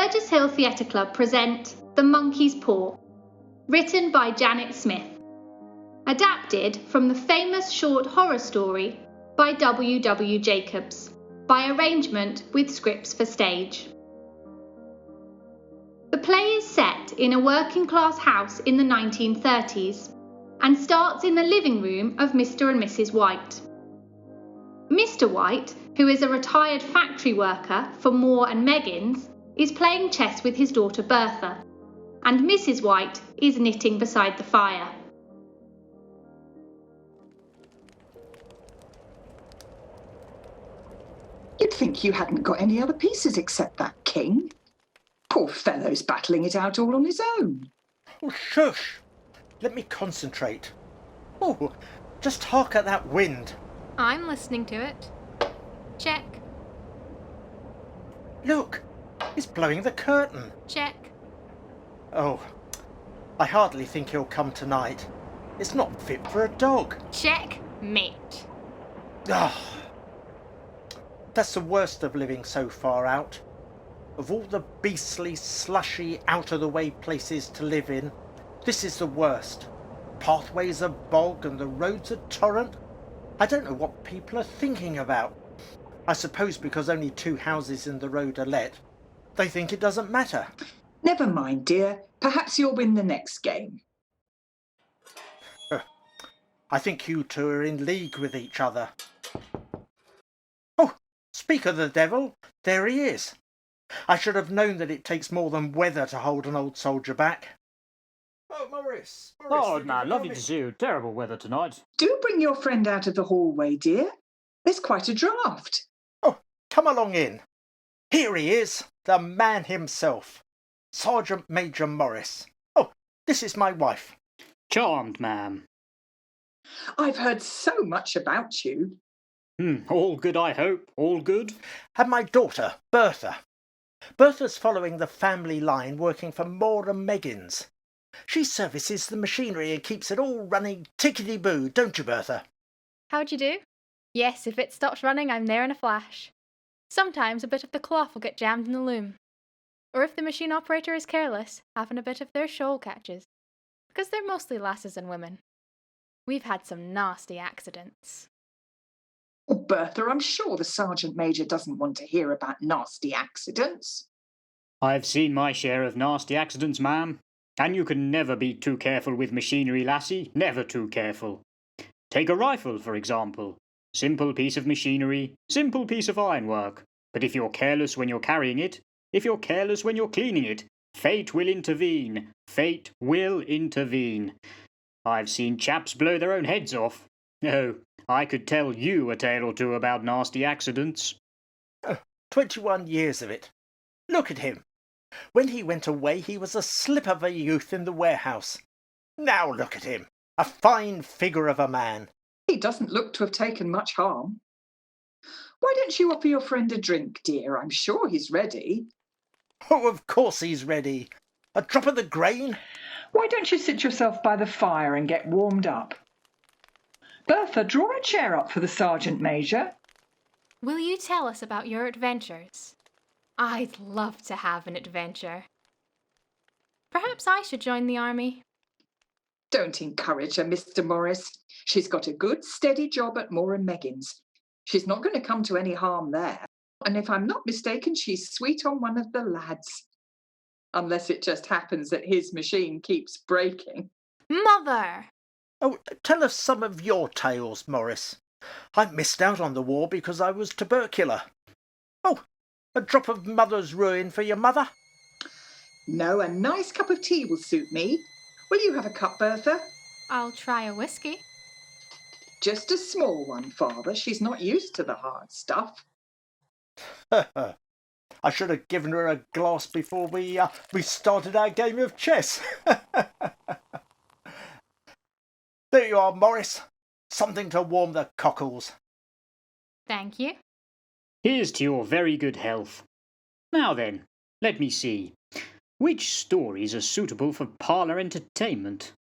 Burgess Hill Theatre Club present The Monkey's Paw, written by Janet Smith. Adapted from the famous short horror story by W. W. Jacobs, by arrangement with Scripts for Stage. The play is set in a working-class house in the 1930s and starts in the living room of Mr. and Mrs. White. Mr. White, who is a retired factory worker for Moore and Meggins, is playing chess with his daughter Bertha, and Mrs. White is knitting beside the fire. You'd think you hadn't got any other pieces except that king. Poor fellow's battling it out all on his own. Oh, shush! Let me concentrate. Oh, just hark at that wind. I'm listening to it. Check. Look, it's blowing the curtain. Check. Oh, I hardly think he'll come tonight. It's not fit for a dog. Check. Mate. Ah, that's the worst of living so far out. Of all the beastly, slushy, out-of-the-way places to live in, this is the worst. Pathways are bog and the roads are torrent. I don't know what people are thinking about. I suppose because only 2 houses in the road are let, they think it doesn't matter. Never mind, dear. Perhaps you'll win the next game. I think you two are in league with each other. Oh, speak of the devil, there he is. I should have known that it takes more than weather to hold an old soldier back. Oh, Maurice. Oh, man, lovely to see you. Terrible weather tonight. Do bring your friend out of the hallway, dear. There's quite a draught. Oh, come along in. Here he is, the man himself. Sergeant Major Morris. Oh, this is my wife. Charmed, ma'am. I've heard so much about you. All good, I hope. All good. And my daughter, Bertha. Bertha's following the family line, working for Moore and Meggins. She services the machinery and keeps it all running tickety-boo, don't you, Bertha? How'd you do? Yes, if it stops running, I'm there in a flash. Sometimes a bit of the cloth will get jammed in the loom. Or if the machine operator is careless, having a bit of their shoal catches. Because they're mostly lasses and women. We've had some nasty accidents. Oh, Bertha, I'm sure the Sergeant Major doesn't want to hear about nasty accidents. I've seen my share of nasty accidents, ma'am. And you can never be too careful with machinery, lassie. Never too careful. Take a rifle, for example. Simple piece of machinery, simple piece of ironwork. But if you're careless when you're carrying it, if you're careless when you're cleaning it, fate will intervene. Fate will intervene. I've seen chaps blow their own heads off. Oh, I could tell you a tale or two about nasty accidents. 21 years of it. Look at him. When he went away, he was a slip of a youth in the warehouse. Now look at him, a fine figure of a man. He doesn't look to have taken much harm. Why don't you offer your friend a drink, dear? I'm sure he's ready. Oh, of course he's ready. A drop of the grain? Why don't you sit yourself by the fire and get warmed up? Bertha, draw a chair up for the Sergeant Major. Will you tell us about your adventures? I'd love to have an adventure. Perhaps I should join the army. Don't encourage her, Mr. Morris. She's got a good, steady job at Moore and Meggins. She's not going to come to any harm there. And if I'm not mistaken, she's sweet on one of the lads. Unless it just happens that his machine keeps breaking. Mother! Oh, tell us some of your tales, Morris. I missed out on the war because I was tubercular. Oh, a drop of mother's ruin for your mother? No, a nice cup of tea will suit me. Will you have a cup, Bertha? I'll try a whiskey. Just a small one, Father. She's not used to the hard stuff. I should have given her a glass before we started our game of chess. There you are, Morris. Something to warm the cockles. Thank you. Here's to your very good health. Now then, let me see. Which stories are suitable for parlour entertainment?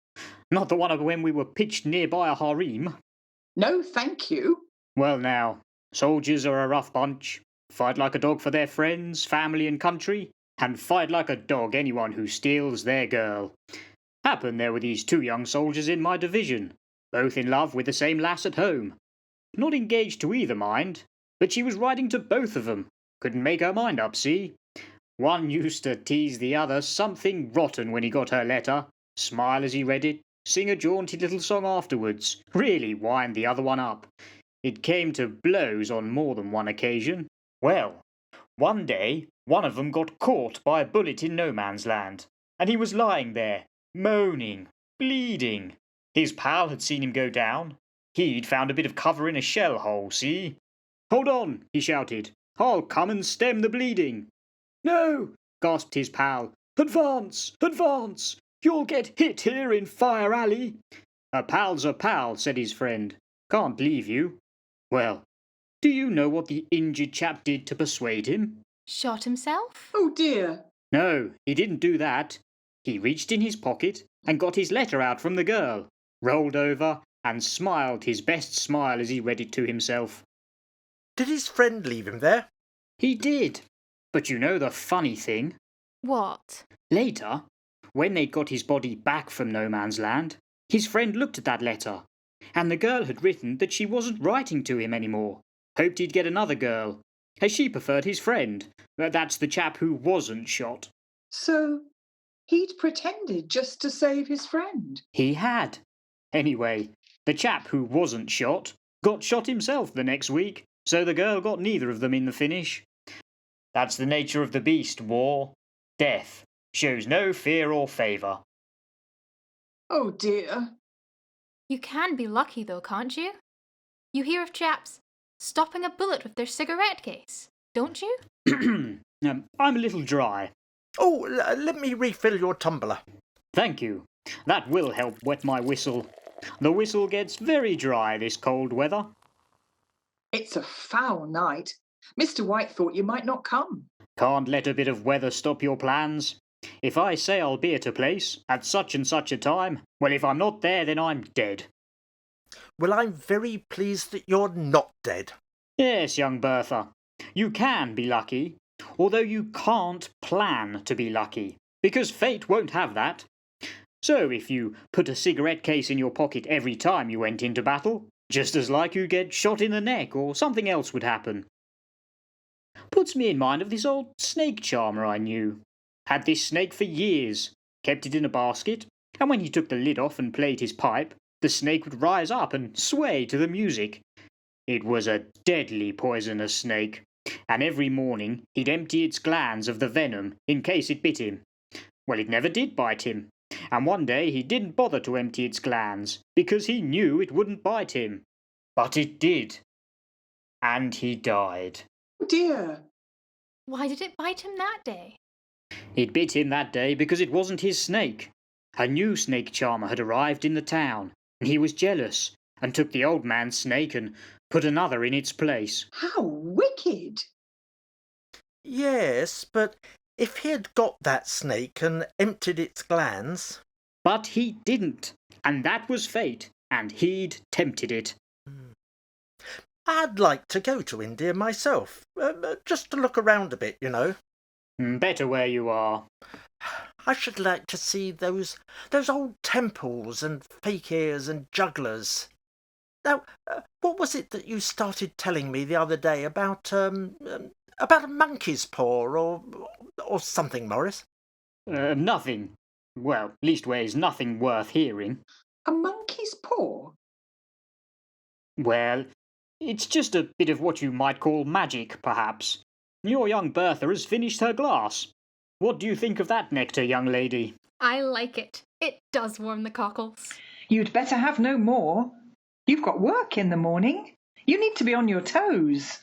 Not the one of when we were pitched nearby a harem. No, thank you. Well now, soldiers are a rough bunch. Fight like a dog for their friends, family and country. and fight like a dog anyone who steals their girl. Happened there were these two young soldiers in my division, both in love with the same lass at home. Not engaged to either, mind, but she was writing to both of them. Couldn't make her mind up, see? One used to tease the other something rotten when he got her letter, smile as he read it, sing a jaunty little song afterwards, really wind the other one up. It came to blows on more than one occasion. Well, one day one of them got caught by a bullet in no man's land, and he was lying there, moaning, bleeding. His pal had seen him go down. He'd found a bit of cover in a shell hole, see? "Hold on," he shouted. "I'll come and stem the bleeding." "No," gasped his pal. "Advance, advance! You'll get hit here in Fire Alley." "A pal's a pal," said his friend. "Can't leave you." Well, do you know what the injured chap did to persuade him? Shot himself? Oh dear. No, he didn't do that. He reached in his pocket and got his letter out from the girl, rolled over and smiled his best smile as he read it to himself. Did his friend leave him there? He did. But you know the funny thing? What? Later, when they'd got his body back from no man's land, his friend looked at that letter, and the girl had written that she wasn't writing to him anymore. Hoped he'd get another girl, as she preferred his friend. That's the chap who wasn't shot. So he'd pretended just to save his friend. He had. Anyway, the chap who wasn't shot got shot himself the next week, so the girl got neither of them in the finish. That's the nature of the beast, war. Death shows no fear or favour. Oh dear. You can be lucky though, can't you? You hear of chaps stopping a bullet with their cigarette case, don't you? I'm a little dry. Oh, let me refill your tumbler. Thank you. That will help wet my whistle. The whistle gets very dry this cold weather. It's a foul night. Mr. White thought you might not come. Can't let a bit of weather stop your plans. If I say I'll be at a place at such and such a time, well, if I'm not there, then I'm dead. Well, I'm very pleased that you're not dead. Yes, young Bertha, you can be lucky, although you can't plan to be lucky, because fate won't have that. So if you put a cigarette case in your pocket every time you went into battle, just as like you'd get shot in the neck or something else would happen. Puts me in mind of this old snake charmer I knew. Had this snake for years, kept it in a basket, and when he took the lid off and played his pipe, the snake would rise up and sway to the music. It was a deadly poisonous snake, and every morning he'd empty its glands of the venom in case it bit him. Well, it never did bite him, and one day he didn't bother to empty its glands because he knew it wouldn't bite him. But it did. And he died. Oh dear. Why did it bite him that day? It bit him that day because it wasn't his snake. A new snake charmer had arrived in the town, and he was jealous, and took the old man's snake and put another in its place. How wicked. Yes, but if he had got that snake and emptied its glands... But he didn't, and that was fate, and he'd tempted it. I'd like to go to India myself, just to look around a bit, you know. Better where you are. I should like to see those old temples and fakirs and jugglers. Now, what was it that you started telling me the other day about a monkey's paw or something, Morris? Nothing. Well, leastways nothing worth hearing. A monkey's paw? Well, it's just a bit of what you might call magic, perhaps. Your young Bertha has finished her glass. What do you think of that nectar, young lady? I like it. It does warm the cockles. You'd better have no more. You've got work in the morning. You need to be on your toes.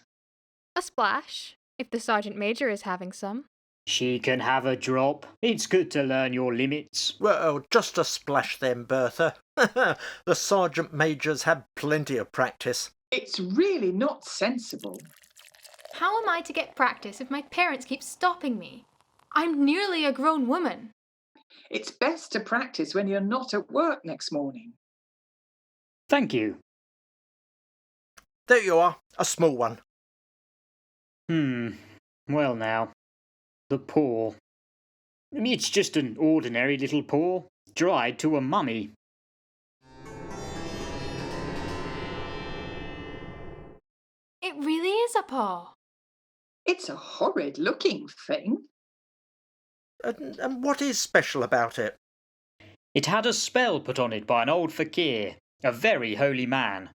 A splash, if the Sergeant Major is having some. She can have a drop. It's good to learn your limits. Well, just a splash then, Bertha. The Sergeant Major's had plenty of practice. It's really not sensible. How am I to get practice if my parents keep stopping me? I'm nearly a grown woman. It's best to practice when you're not at work next morning. Thank you. There you are, a small one. Well now, the paw. It's just an ordinary little paw, dried to a mummy. It really is a paw. It's a horrid-looking thing. And what is special about it? It had a spell put on it by an old fakir, a very holy man.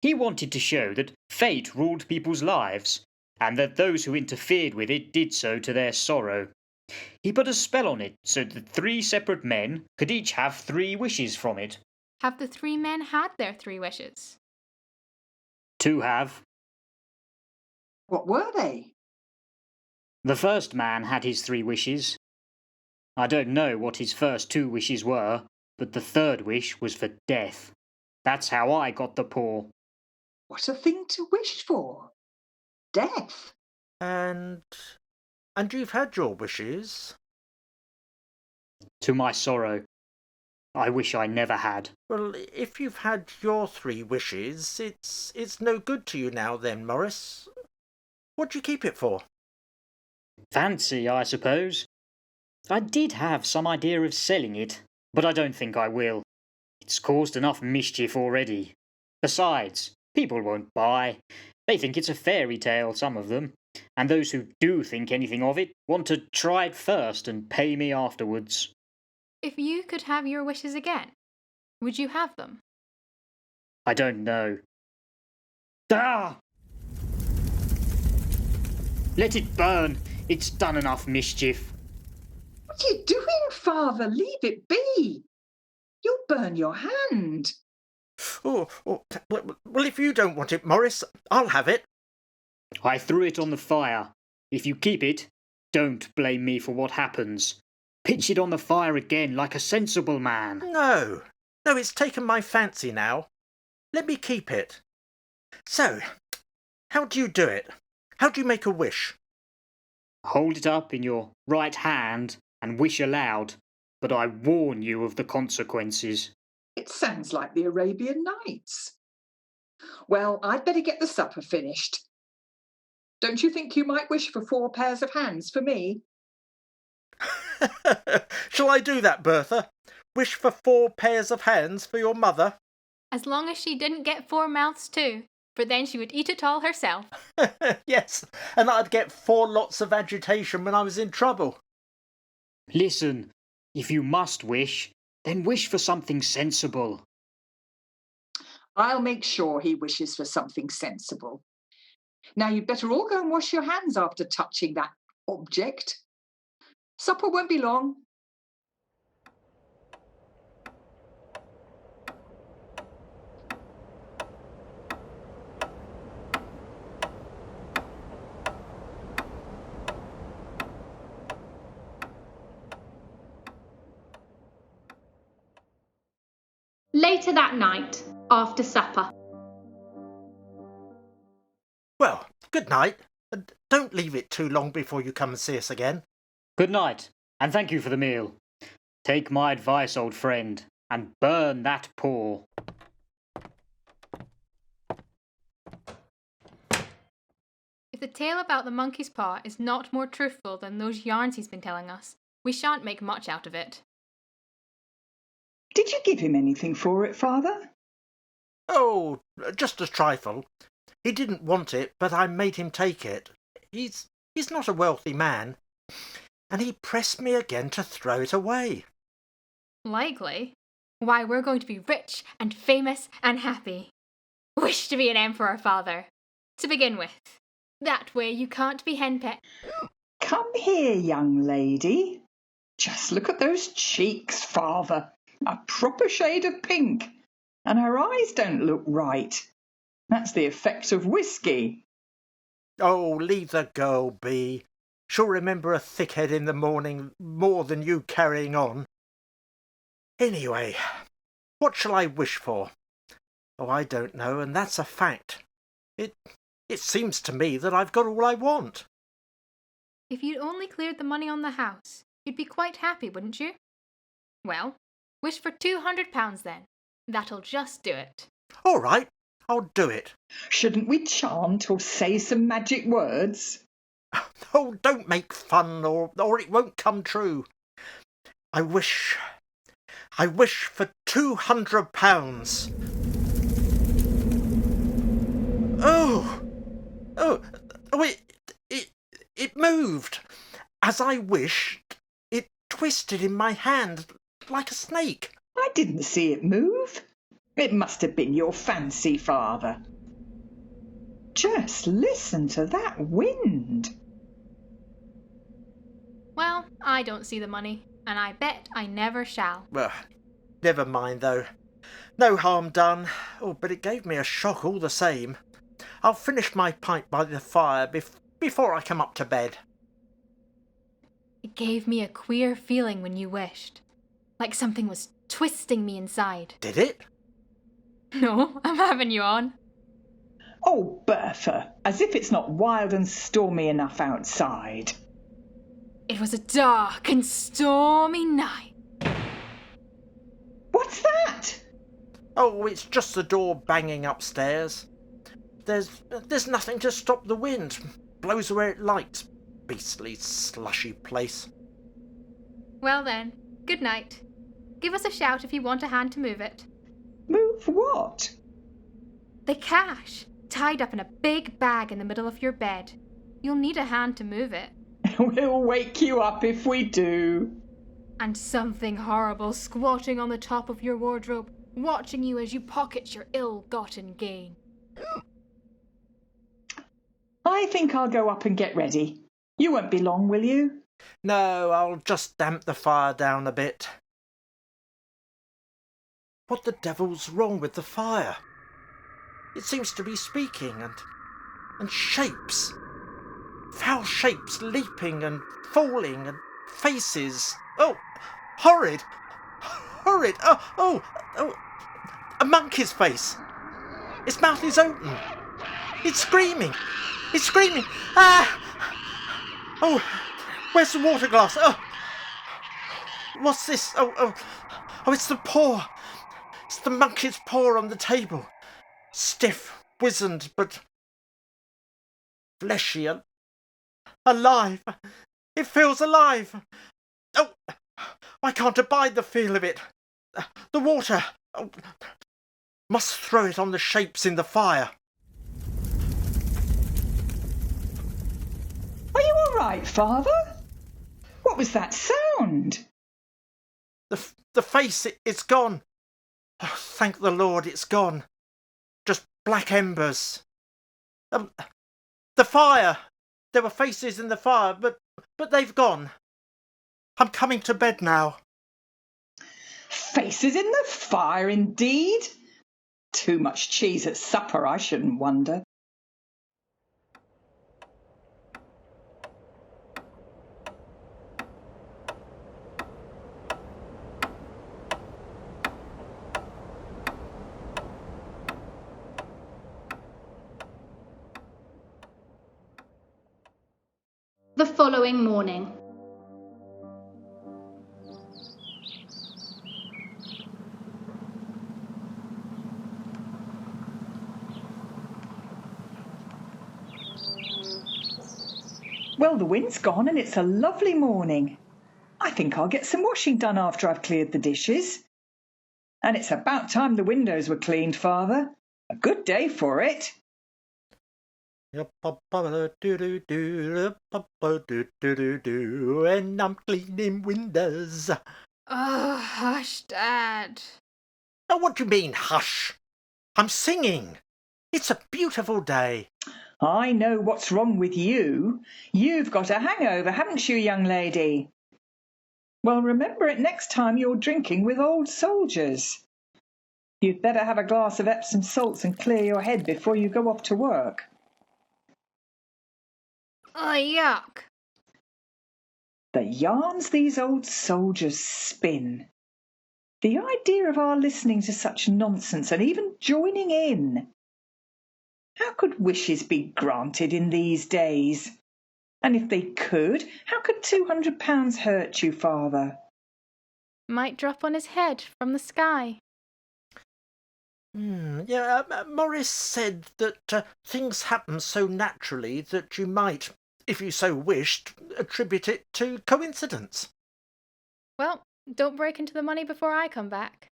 He wanted to show that fate ruled people's lives, and that those who interfered with it did so to their sorrow. He put a spell on it so that 3 separate men could each have 3 wishes from it. Have the 3 men had their 3 wishes? 2 have. What were they? The first man had his 3 wishes. I don't know what his first 2 wishes were, but the 3rd wish was for death. That's how I got the paw. What a thing to wish for. Death. And you've had your wishes? To my sorrow. I wish I never had. Well, if you've had your 3 wishes, it's no good to you now then, Morris. What do you keep it for? Fancy, I suppose. I did have some idea of selling it, but I don't think I will. It's caused enough mischief already. Besides, people won't buy. They think it's a fairy tale, some of them, and those who do think anything of it want to try it first and pay me afterwards. If you could have your wishes again, would you have them? I don't know. Ah! Let it burn. It's done enough mischief. What are you doing, Father? Leave it be. You'll burn your hand. Oh, well, if you don't want it, Morris, I'll have it. I threw it on the fire. If you keep it, don't blame me for what happens. Pitch it on the fire again like a sensible man. No, it's taken my fancy now. Let me keep it. So, how do you do it? How do you make a wish? Hold it up in your right hand and wish aloud, but I warn you of the consequences. It sounds like the Arabian Nights. Well, I'd better get the supper finished. Don't you think you might wish for 4 pairs of hands for me? Shall I do that, Bertha? Wish for 4 pairs of hands for your mother? As long as she didn't get 4 mouths too, for then she would eat it all herself. Yes, and I'd get 4 lots of agitation when I was in trouble. Listen, if you must wish, then wish for something sensible. I'll make sure he wishes for something sensible. Now you'd better all go and wash your hands after touching that object. Supper won't be long. Later that night, after supper. Well, good night. Don't leave it too long before you come and see us again. Good night, and thank you for the meal. Take my advice, old friend, and burn that paw. If the tale about the monkey's paw is not more truthful than those yarns he's been telling us, we shan't make much out of it. Did you give him anything for it, Father? Oh, just a trifle. He didn't want it, but I made him take it. He's not a wealthy man, and he pressed me again to throw it away. Likely. Why, we're going to be rich and famous and happy. Wish to be an emperor, Father. To begin with. That way you can't be henpecked. Come here, young lady. Just look at those cheeks, Father. A proper shade of pink. And her eyes don't look right. That's the effect of whiskey. Oh, leave the girl be. She'll remember a thick head in the morning more than you carrying on. Anyway, what shall I wish for? Oh, I don't know, and that's a fact. It seems to me that I've got all I want. If you'd only cleared the money on the house, you'd be quite happy, wouldn't you? Well, wish for £200 then. That'll just do it. All right, I'll do it. Shouldn't we chant or say some magic words? Oh, don't make fun, or it won't come true. I wish for £200. It moved. As I wished, it twisted in my hand like a snake. I didn't see it move. It must have been your fancy, Father. Just listen to that wind. Well, I don't see the money, and I bet I never shall. Well, never mind, though. No harm done. Oh, but it gave me a shock all the same. I'll finish my pipe by the fire before I come up to bed. It gave me a queer feeling when you wished, like something was twisting me inside. Did it? No, I'm having you on. Oh, Bertha, as if it's not wild and stormy enough outside. It was a dark and stormy night. What's that? Oh, it's just the door banging upstairs. There's nothing to stop the wind. Blows where it likes. Beastly, slushy place. Well then, good night. Give us a shout if you want a hand to move it. Move what? The cash, tied up in a big bag in the middle of your bed. You'll need a hand to move it. We'll wake you up if we do. And something horrible squatting on the top of your wardrobe, watching you as you pocket your ill-gotten gain. I think I'll go up and get ready. You won't be long, will you? No, I'll just damp the fire down a bit. What the devil's wrong with the fire? It seems to be speaking, and shapes. Foul shapes leaping and falling, and faces. Oh, horrid! Horrid! Oh, a monkey's face. Its mouth is open. It's screaming. It's screaming. Ah! Oh, where's the water glass? Oh, what's this? Oh, it's the paw. It's the monkey's paw on the table. Stiff, wizened, but fleshy and alive. It feels alive. Oh, I can't abide the feel of it. The water. Oh, must throw it on the shapes in the fire. Are you all right, Father? What was that sound? The face, it's gone. Oh, thank the Lord, it's gone. Just black embers. The fire. There were faces in the fire, but they've gone. I'm coming to bed now. Faces in the fire, indeed. Too much cheese at supper, I shouldn't wonder. The following morning. Well, the wind's gone and it's a lovely morning. I think I'll get some washing done after I've cleared the dishes. And it's about time the windows were cleaned, Father. A good day for it. And I'm cleaning windows. Oh, hush, Dad. Now, what do you mean, hush? I'm singing. It's a beautiful day. I know what's wrong with you. You've got a hangover, haven't you, young lady? Well, remember it next time you're drinking with old soldiers. You'd better have a glass of Epsom salts and clear your head before you go off to work. Oh, yuck. The yarns these old soldiers spin. The idea of our listening to such nonsense and even joining in. How could wishes be granted in these days? And if they could, how could £200 hurt you, Father? Might drop on his head from the sky. Morris said that things happen so naturally that you might, if you so wished, attribute it to coincidence. Well, don't break into the money before I come back.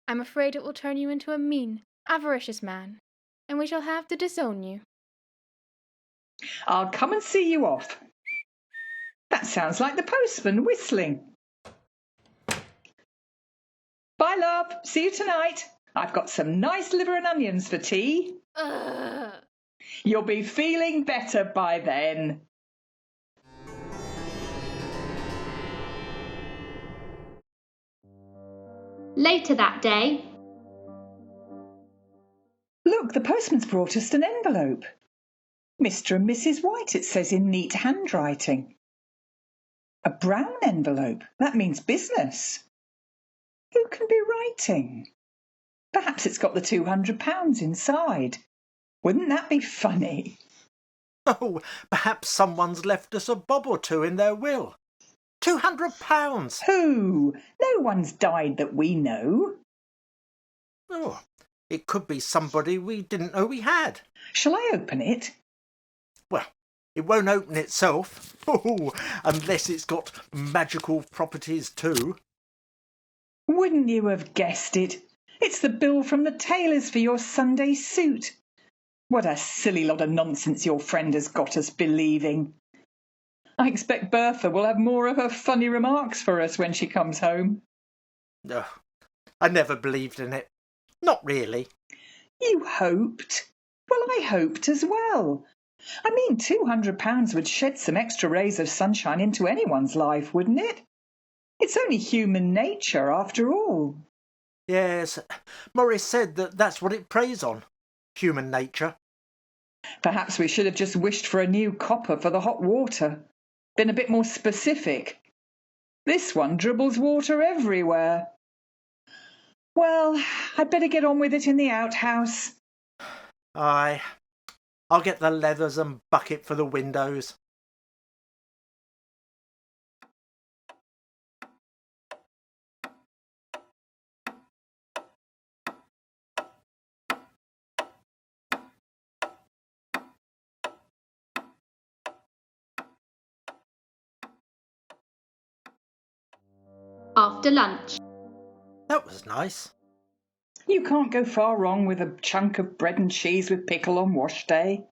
I'm afraid it will turn you into a mean, avaricious man, and we shall have to disown you. I'll come and see you off. That sounds like the postman whistling. Bye, love. See you tonight. I've got some nice liver and onions for tea. You'll be feeling better by then. Later that day. Look, the postman's brought us an envelope. Mr. and Mrs. White, it says in neat handwriting. A brown envelope. That means business. Who can be writing? Perhaps it's got the £200 inside. Wouldn't that be funny? Oh, perhaps someone's left us a bob or two in their will. £200! Who? No one's died that we know. Oh, it could be somebody we didn't know we had. Shall I open it? Well, it won't open itself. Oh, unless it's got magical properties too. Wouldn't you have guessed it? It's the bill from the tailors for your Sunday suit. What a silly lot of nonsense your friend has got us believing. I expect Bertha will have more of her funny remarks for us when she comes home. No, I never believed in it. Not really. You hoped? Well, I hoped as well. I mean, £200 would shed some extra rays of sunshine into anyone's life, wouldn't it? It's only human nature, after all. Yes, Morris said that's what it preys on. Human nature. Perhaps we should have just wished for a new copper for the hot water. Been a bit more specific. This one dribbles water everywhere. Well, I'd better get on with it in the outhouse. Aye, I'll get the leathers and bucket for the windows. After lunch. That was nice. You can't go far wrong with a chunk of bread and cheese with pickle on wash day.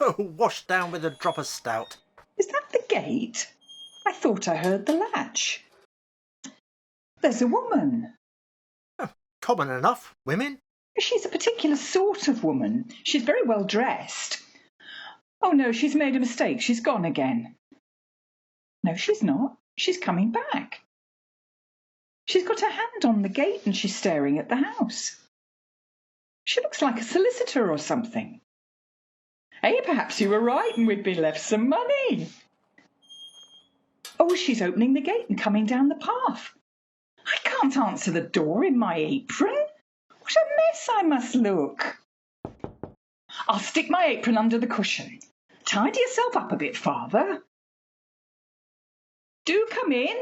Oh, washed down with a drop of stout. Is that the gate? I thought I heard the latch. There's a woman. Oh, common enough, women. She's a particular sort of woman. She's very well dressed. Oh no, she's made a mistake. She's gone again. No, she's not. She's coming back. She's got her hand on the gate and she's staring at the house. She looks like a solicitor or something. Hey, perhaps you were right and we'd be left some money. Oh, she's opening the gate and coming down the path. I can't answer the door in my apron. What a mess I must look. I'll stick my apron under the cushion. Tidy yourself up a bit, Father. Do come in.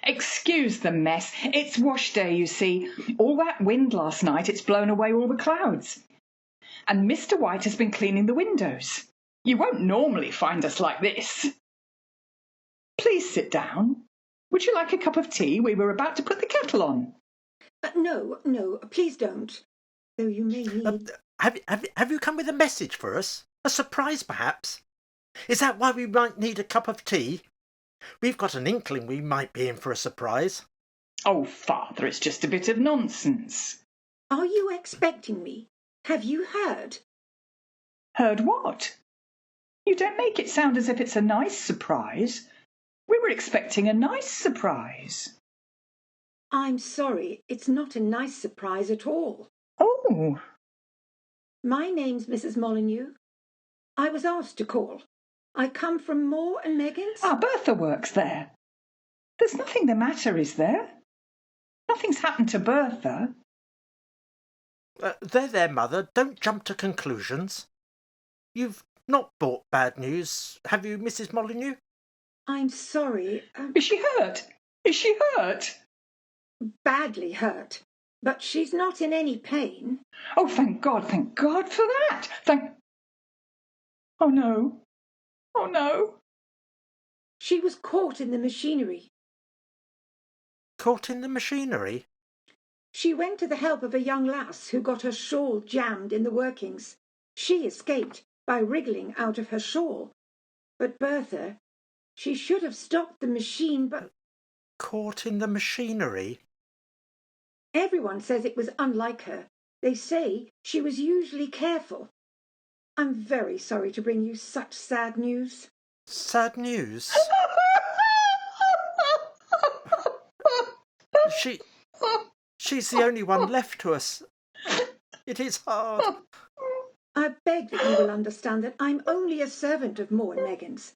Excuse the mess. It's wash day, you see. All that wind last night, it's blown away all the clouds. And Mr. White has been cleaning the windows. You won't normally find us like this. Please sit down. Would you like a cup of tea? We were about to put the kettle on. No, please don't. Though you may need... Have you come with a message for us? A surprise, perhaps? Is that why we might need a cup of tea? We've got an inkling we might be in for a surprise. Oh, Father, it's just a bit of nonsense. Are you expecting me? Have you heard? Heard what? You don't make it sound as if it's a nice surprise. We were expecting a nice surprise. I'm sorry, it's not a nice surprise at all. Oh. My name's Mrs. Molyneux. I was asked to call. I come from Moore and Megan's. Ah, Bertha works there. There's nothing the matter, is there? Nothing's happened to Bertha. There, Mother. Don't jump to conclusions. You've not brought bad news, have you, Mrs. Molyneux? I'm sorry. Is she hurt? Is she hurt? Badly hurt. But she's not in any pain. Oh, thank God for that. Oh, no. Oh, no. She was caught in the machinery. Caught in the machinery? She went to the help of a young lass who got her shawl jammed in the workings. She escaped by wriggling out of her shawl. But Bertha, she should have stopped the machine, but... Caught in the machinery? Everyone says it was unlike her. They say she was usually careful. I'm very sorry to bring you such sad news. Sad news? She's the only one left to us. It is hard. I beg that you will understand that I'm only a servant of Moore and Meggins,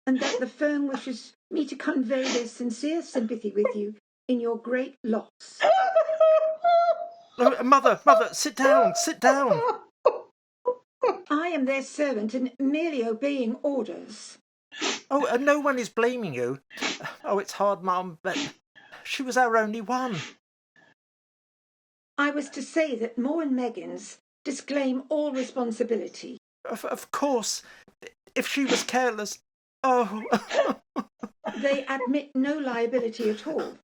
and that the firm wishes me to convey their sincere sympathy with you in your great loss. Oh, Mother, sit down. I am their servant and merely obeying orders. Oh, and no one is blaming you. Oh, it's hard, Mum, but she was our only one. I was to say that Moore and Meggins disclaim all responsibility. Of course. If she was careless... Oh... They admit no liability at all.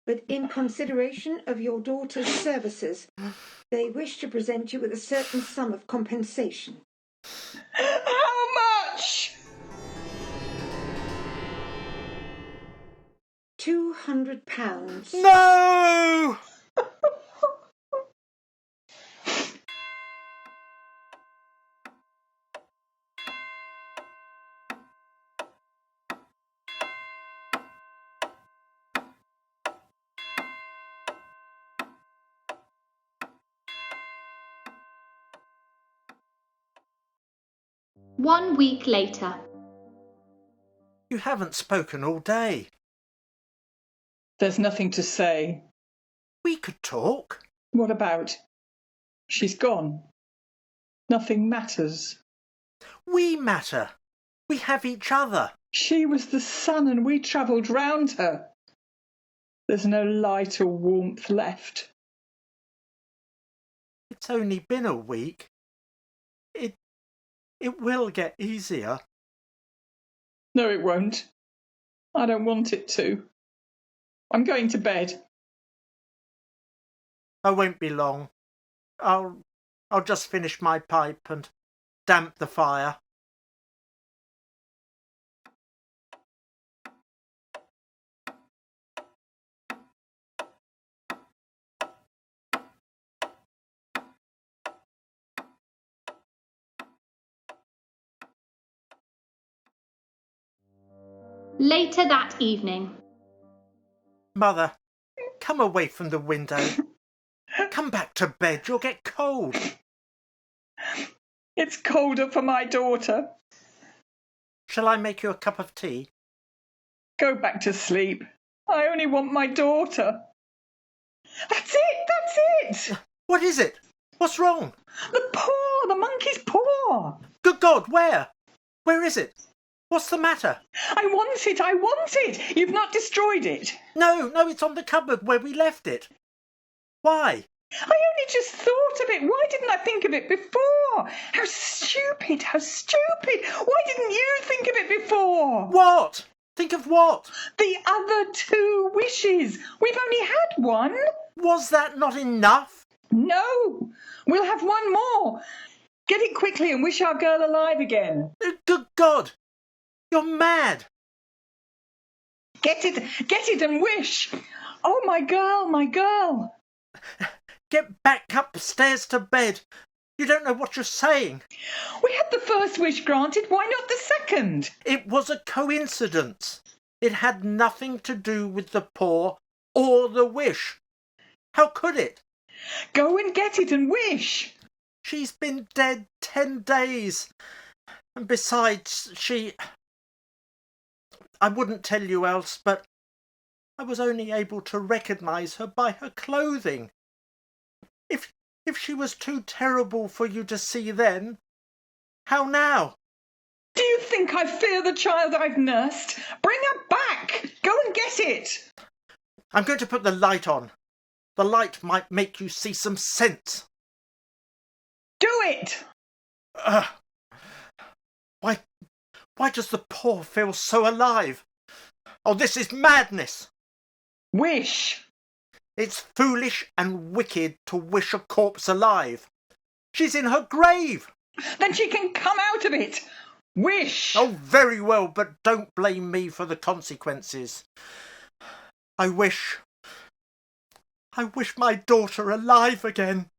But in consideration of your daughter's services, they wish to present you with a certain sum of compensation. How much? £200. No! One week later. You haven't spoken all day. There's nothing to say. We could talk. What about? She's gone. Nothing matters. We matter. We have each other. She was the sun and we travelled round her. There's no light or warmth left. It's only been a week. It will get easier. No, it won't. I don't want it to. I'm going to bed. I won't be long. I'll just finish my pipe and damp the fire. Later that evening. Mother, come away from the window. Come back to bed. You'll get cold. It's colder for my daughter. Shall I make you a cup of tea? Go back to sleep. I only want my daughter. That's it! What is it? What's wrong? The paw! The monkey's paw! Good God, where? Where is it? What's the matter? I want it! You've not destroyed it. No, it's on the cupboard where we left it. Why? I only just thought of it. Why didn't I think of it before? How stupid! Why didn't you think of it before? What? Think of what? The other 2 wishes. We've only had one. Was that not enough? No, we'll have one more. Get it quickly and wish our girl alive again. Good God! You're mad! Get it and wish. Oh, my girl. Get back upstairs to bed. You don't know what you're saying. We had the first wish granted. Why not the second? It was a coincidence. It had nothing to do with the paw or the wish. How could it? Go and get it and wish. She's been dead 10 days. And besides, I wouldn't tell you else, but I was only able to recognise her by her clothing. If she was too terrible for you to see then, how now? Do you think I fear the child I've nursed? Bring her back! Go and get it! I'm going to put the light on. The light might make you see some sense. Do it! Why does the poor feel so alive? Oh, this is madness. Wish! It's foolish and wicked to wish a corpse alive. She's in her grave. Then she can come out of it. Wish! Oh, very well, but don't blame me for the consequences. I wish my daughter alive again.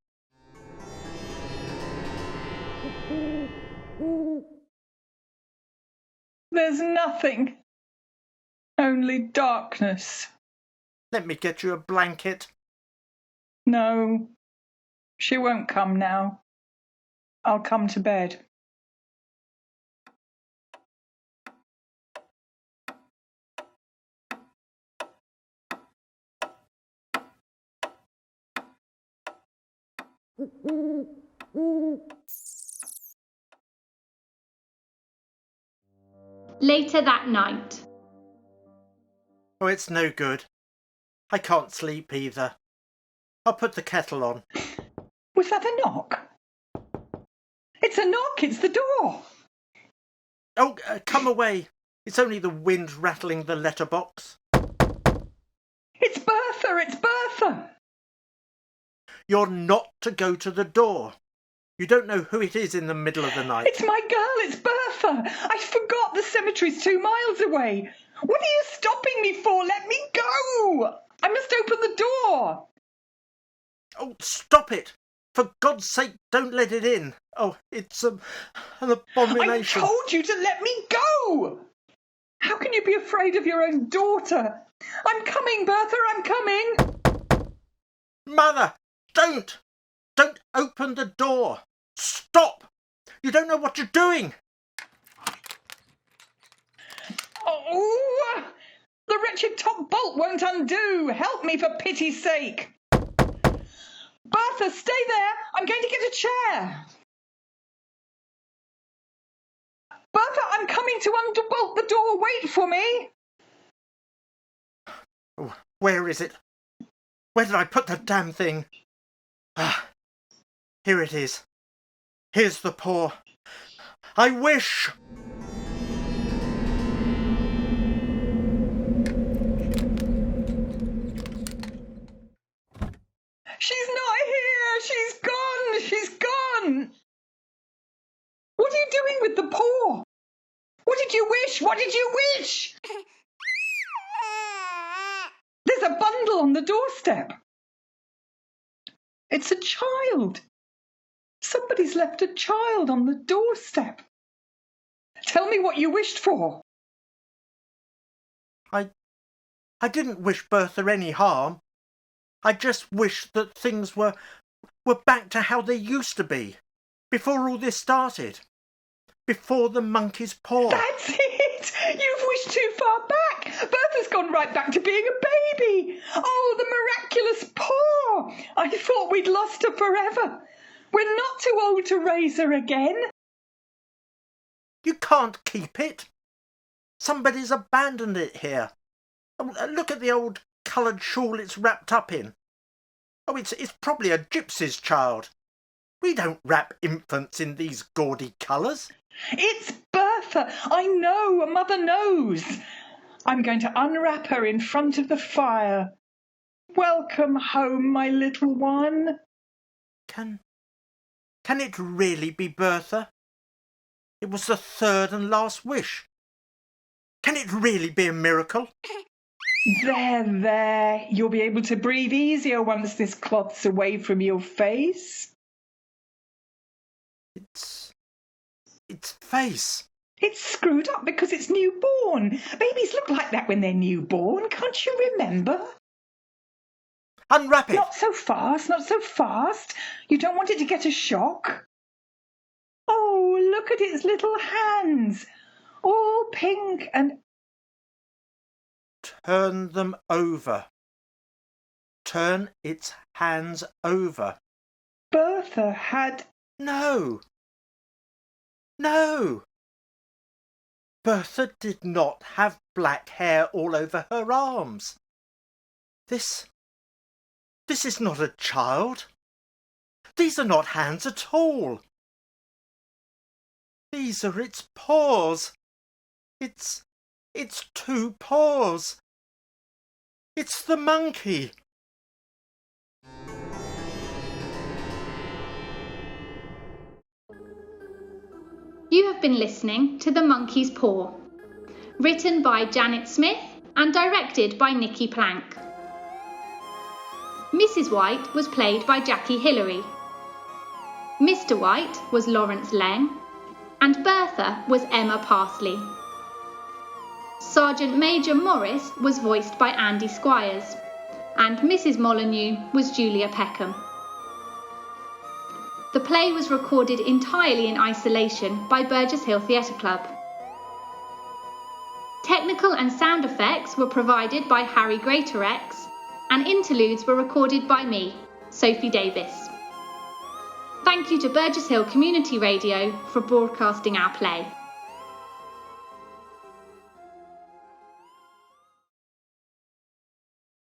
There's nothing. Only darkness. Let me get you a blanket. No, she won't come now. I'll come to bed. Later that night. Oh, it's no good. I can't sleep either. I'll put the kettle on. Was that a knock? It's a knock, it's the door. Oh, come away. It's only the wind rattling the letterbox. It's Bertha, it's Bertha. You're not to go to the door. You don't know who it is in the middle of the night. It's my girl, it's Bertha. I forgot the cemetery's 2 miles away. What are you stopping me for? Let me go. I must open the door. Oh, stop it. For God's sake, don't let it in. Oh, it's an abomination. I told you to let me go. How can you be afraid of your own daughter? I'm coming, Bertha, I'm coming. Mother, don't. Don't open the door. Stop. You don't know what you're doing. Oh, the wretched top bolt won't undo. Help me for pity's sake. Bertha, stay there. I'm going to get a chair. Bertha, I'm coming to underbolt the door. Wait for me. Oh, where is it? Where did I put the damn thing? Ah, here it is. Here's the paw. I wish. She's not here. She's gone. She's gone. What are you doing with the paw? What did you wish? What did you wish? There's a bundle on the doorstep. It's a child. Somebody's left a child on the doorstep. Tell me what you wished for. I didn't wish Bertha any harm. I just wished that things were back to how they used to be, before all this started, before the monkey's paw. That's it! You've wished too far back. Bertha's gone right back to being a baby. Oh, the miraculous paw! I thought we'd lost her forever. We're not too old to raise her again. You can't keep it. Somebody's abandoned it here. Oh, look at the old coloured shawl it's wrapped up in. Oh, it's probably a gypsy's child. We don't wrap infants in these gaudy colours. It's Bertha. I know. A mother knows. I'm going to unwrap her in front of the fire. Welcome home, my little one. Can it really be Bertha? It was the third and last wish. Can it really be a miracle? There. You'll be able to breathe easier once this cloth's away from your face. Its face. It's screwed up because it's newborn. Babies look like that when they're newborn. Can't you remember? Unwrap it. Not so fast, not so fast. You don't want it to get a shock. Oh, look at its little hands. All pink and... Turn them over. Turn its hands over. Bertha had... No. Bertha did not have black hair all over her arms. This is not a child. These are not hands at all. These are its paws. It's two paws. It's the monkey. You have been listening to The Monkey's Paw, written by Janet Smith and directed by Nicki Plank. Mrs. White was played by Jacky Hilary. Mr. White was Laurence Leng, and Bertha was Emma Parsley. Sergeant Major Morris was voiced by Andy Squires, and Mrs. Molyneux was Julia Peckham. The play was recorded entirely in isolation by Burgess Hill Theatre Club. Technical and sound effects were provided by Harry Greatorex, and interludes were recorded by me, Sophie Davies. Thank you to Burgess Hill Community Radio for broadcasting our play.